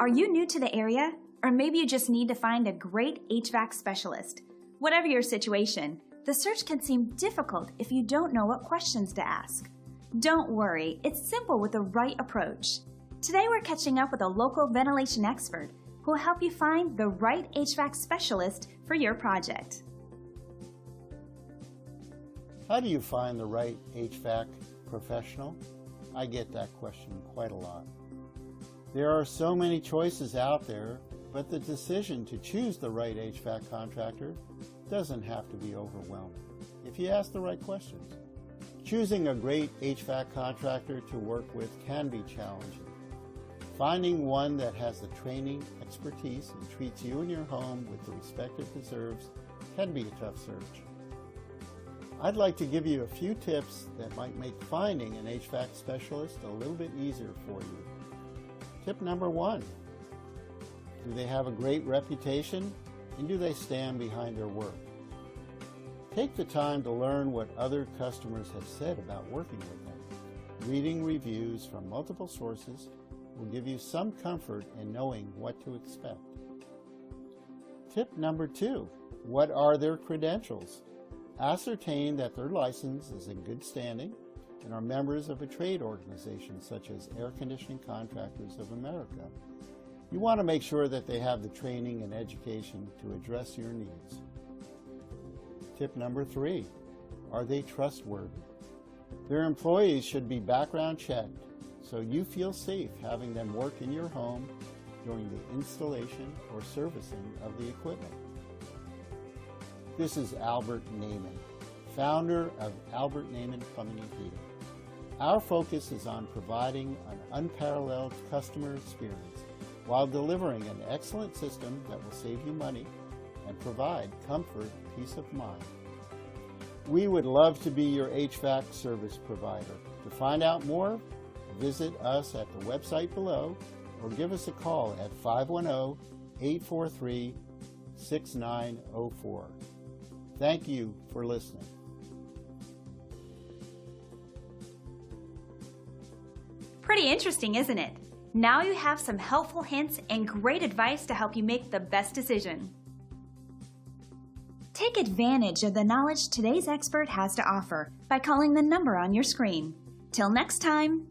Are you new to the area? Or maybe you just need to find a great HVAC specialist. Whatever your situation, the search can seem difficult if you don't know what questions to ask. Don't worry, it's simple with the right approach. Today we're catching up with a local ventilation expert who will help you find the right HVAC specialist for your project. How do you find the right HVAC professional? I get that question quite a lot. There are so many choices out there, but the decision to choose the right HVAC contractor doesn't have to be overwhelming if you ask the right questions. Choosing a great HVAC contractor to work with can be challenging. Finding one that has the training, expertise, and treats you and your home with the respect it deserves can be a tough search. I'd like to give you a few tips that might make finding an HVAC specialist a little bit easier for you. Tip number 1. Do they have a great reputation, and do they stand behind their work? Take the time to learn what other customers have said about working with them. Reading reviews from multiple sources will give you some comfort in knowing what to expect. Tip number 2. What are their credentials? Ascertain that their license is in good standing and are members of a trade organization such as Air Conditioning Contractors of America. You want to make sure that they have the training and education to address your needs. Tip number 3, are they trustworthy? Their employees should be background checked so you feel safe having them work in your home during the installation or servicing of the equipment. This is Albert Nahman, founder of Albert Nahman Plumbing and Heating. Our focus is on providing an unparalleled customer experience while delivering an excellent system that will save you money and provide comfort, peace of mind. We would love to be your HVAC service provider. To find out more, visit us at the website below or give us a call at 510-843-6904. Thank you for listening. Pretty interesting, isn't it? Now you have some helpful hints and great advice to help you make the best decision. Take advantage of the knowledge today's expert has to offer by calling the number on your screen. Till next time.